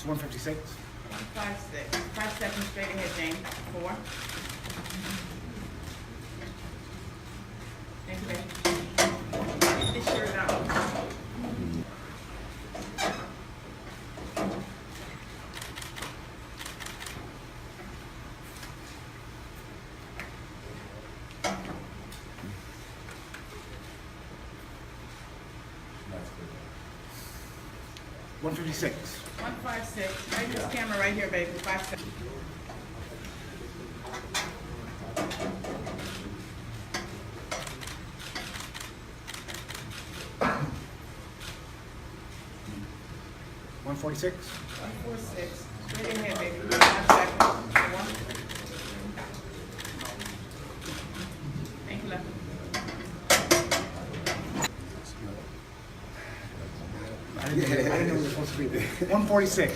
156. 156. 5 seconds straight ahead, James. 4. Thank you, baby. Get this shirt out. That's good. 156. 156. Right this camera right here, baby. 5 seconds. One 46. 146. Straight ahead, baby. 5 seconds. 1. Thank you, love. I didn't know we were supposed to be there. 146.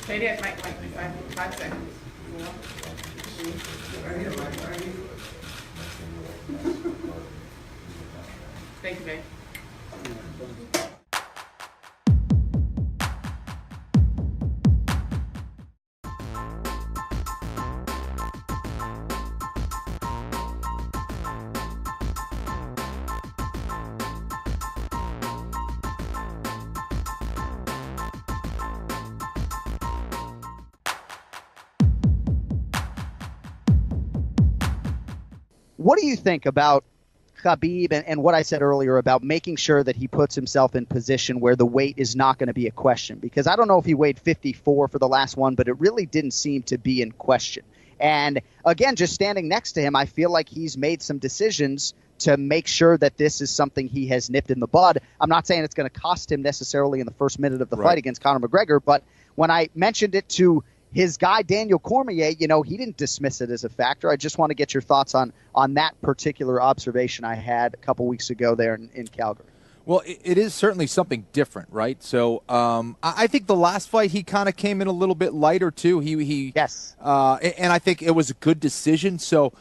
Stay there, Mike. 5 seconds. 4. 3. Thank you, babe. What do you think about Khabib and what I said earlier about making sure that he puts himself in position where the weight is not going to be a question? Because I don't know if he weighed 54 for the last one, but it really didn't seem to be in question. And again, just standing next to him, I feel like he's made some decisions to make sure that this is something he has nipped in the bud. I'm not saying it's going to cost him necessarily in the first minute of the fight against Conor McGregor, but when I mentioned it to his guy, Daniel Cormier, he didn't dismiss it as a factor. I just want to get your thoughts on that particular observation I had a couple weeks ago there in Calgary. Well, it is certainly something different, right? So I think the last fight he kind of came in a little bit lighter too. Yes. And I think it was a good decision. So,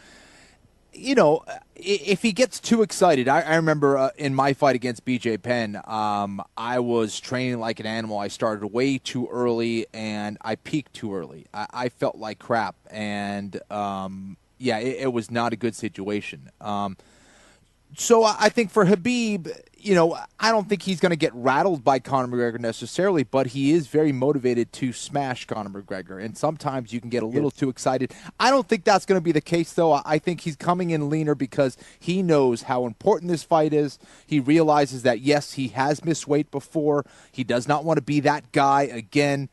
if he gets too excited, I remember in my fight against BJ Penn, I was training like an animal. I started way too early and I peaked too early. I felt like crap, and it was not a good situation. So I think for Khabib, I don't think he's going to get rattled by Conor McGregor necessarily, but he is very motivated to smash Conor McGregor, and sometimes you can get a little too excited. I don't think that's going to be the case, though. I think he's coming in leaner because he knows how important this fight is. He realizes that, yes, he has missed weight before. He does not want to be that guy again.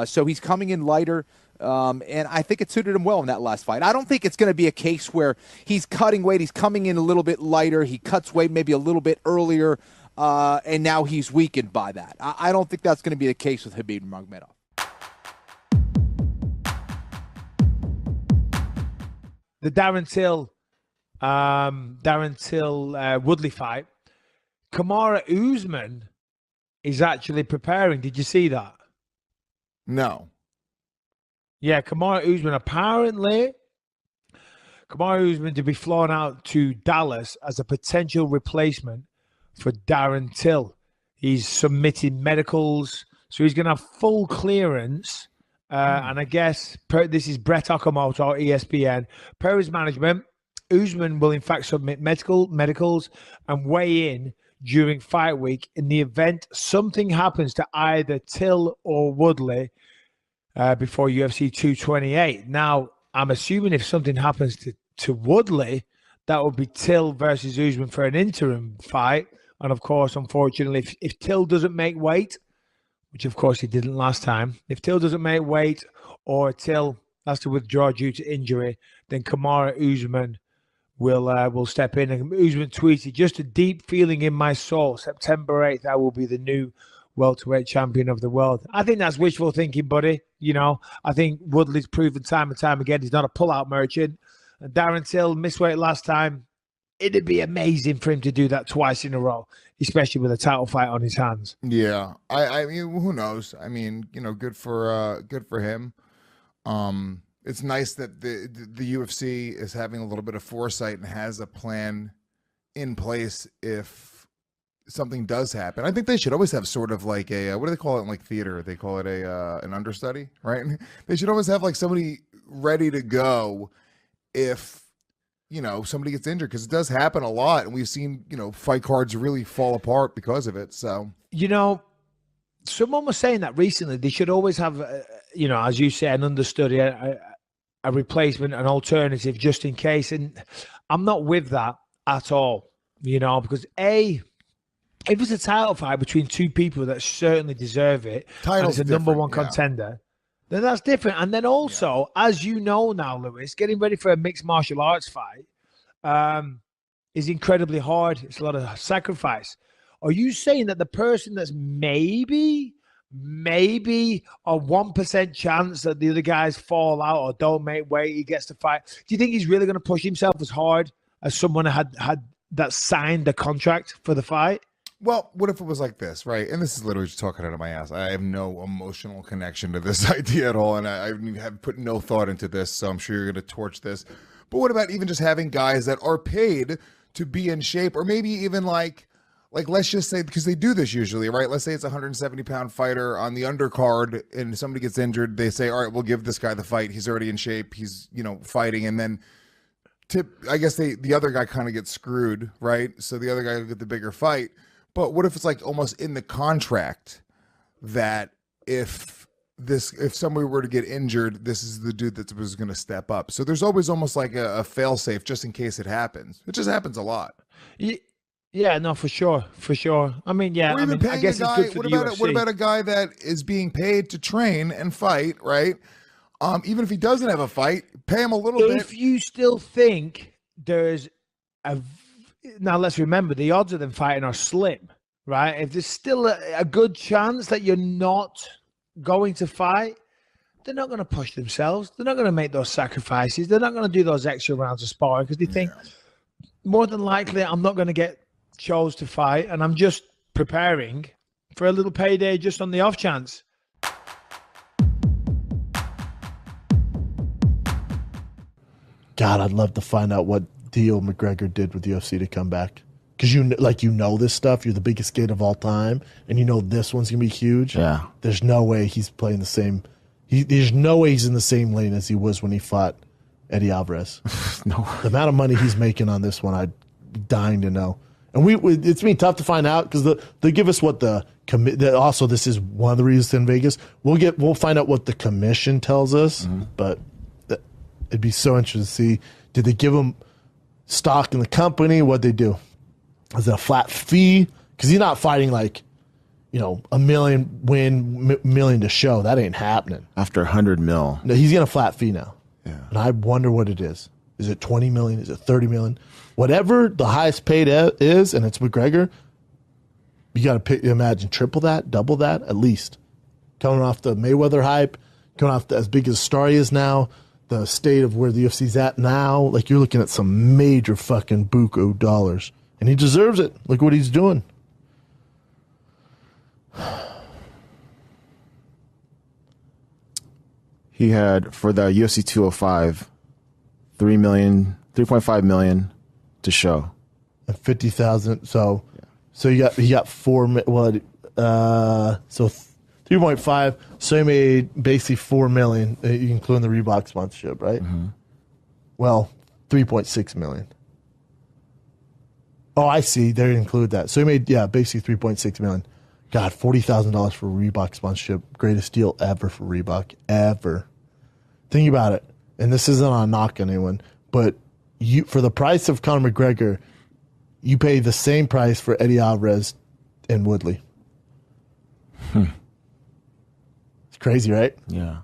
So he's coming in lighter. And I think it suited him well in that last fight. I don't think it's going to be a case where he's cutting weight, he's coming in a little bit lighter, he cuts weight maybe a little bit earlier, and now he's weakened by that. I don't think that's going to be the case with Khabib Nurmagomedov. The Darren Till Woodley fight, Kamaru Usman is actually preparing. Did you see that? No. Yeah, Kamaru Usman, apparently, Kamaru Usman to be flown out to Dallas as a potential replacement for Darren Till. He's submitted medicals, so he's going to have full clearance. And I guess this is Brett Okamoto, ESPN. Per his management, Usman will in fact submit medicals and weigh in during fight week in the event something happens to either Till or Woodley before UFC 228. Now, I'm assuming if something happens to Woodley, that would be Till versus Usman for an interim fight. And of course, unfortunately, if Till doesn't make weight, which of course he didn't last time, if Till doesn't make weight or Till has to withdraw due to injury, then Kamaru Usman will step in. And Usman tweeted, "Just a deep feeling in my soul. September 8th, I will be the new welterweight champion of the world." I think that's wishful thinking, buddy. I think Woodley's proven time and time again he's not a pull-out merchant. And Darren Till missed weight last time. It'd be amazing for him to do that twice in a row, especially with a title fight on his hands. Yeah, I mean, who knows? I mean, good for him. It's nice that the UFC is having a little bit of foresight and has a plan in place if something does happen, I think they should always have sort of like a what do they call it in like theater? They call it an understudy, right? They should always have like somebody ready to go if somebody gets injured, because it does happen a lot, and we've seen fight cards really fall apart because of it. So someone was saying that recently. They should always have, as you say, an understudy, a replacement, an alternative, just in case. And I'm not with that at all. Because if it's a title fight between two people that certainly deserve it, and it's a number one contender, then that's different. And then also, as you know now, Lewis, getting ready for a mixed martial arts fight is incredibly hard. It's a lot of sacrifice. Are you saying that the person that's maybe a 1% chance that the other guys fall out or don't make weight, he gets to fight, do you think he's really going to push himself as hard as someone had that signed the contract for the fight? Well, what if it was like this, right? And this is literally just talking out of my ass. I have no emotional connection to this idea at all, and I have put no thought into this, so I'm sure you're going to torch this. But what about even just having guys that are paid to be in shape, or maybe even like let's just say, because they do this usually, right? Let's say it's a 170-pound fighter on the undercard, and somebody gets injured. They say, all right, we'll give this guy the fight. He's already in shape. He's fighting, and then I guess the other guy kind of gets screwed, right? So the other guy will get the bigger fight. But what if it's like almost in the contract that if somebody were to get injured, this is the dude that was going to step up. So there's always almost like a fail safe just in case it happens. It just happens a lot. Yeah, no, for sure. I mean, yeah, I guess it's good for the UFC. What about a guy that is being paid to train and fight, right? Even if he doesn't have a fight, pay him a little bit. If you still think there's now, let's remember, the odds of them fighting are slim, right? If there's still a good chance that you're not going to fight, they're not going to push themselves. They're not going to make those sacrifices. They're not going to do those extra rounds of sparring because they think, more than likely, I'm not going to get chose to fight, and I'm just preparing for a little payday just on the off chance. God, I'd love to find out what deal McGregor did with UFC to come back, because this stuff. You're the biggest kid of all time, and this one's gonna be huge. Yeah, there's no way he's playing the same. There's no way he's in the same lane as he was when he fought Eddie Alvarez. No, the amount of money he's making on this one, I'd be dying to know. And it's been tough to find out because they give us what the also, this is one of the reasons in Vegas. We'll find out what the commission tells us, but it'd be so interesting to see. Did they give him stock in the company? What'd they do? Is it a flat fee? Because he's not fighting like, $1 million win, million to show. That ain't happening. After $100 million. No, he's getting a flat fee now. Yeah. And I wonder what it is. Is it 20 million? Is it 30 million? Whatever the highest paid is, and it's McGregor, you got to imagine triple that, double that, at least. Coming off the Mayweather hype, coming off as big as a star he is now, the state of where the UFC's at now, like you're looking at some major fucking buku dollars. And he deserves it. Look what he's doing. He had, for the UFC 205, $3.5 million to show. And 50,000. So he got 4 so 3.5. So he made basically 4 million, including the Reebok sponsorship, right? Mm-hmm. Well, 3.6 million. Oh, I see. They didn't include that. So he made, basically 3.6 million. God, $40,000 for Reebok sponsorship. Greatest deal ever for Reebok. Ever. Think about it. And this isn't on knock on anyone, but for the price of Conor McGregor, you pay the same price for Eddie Alvarez and Woodley. It's crazy, right? Yeah.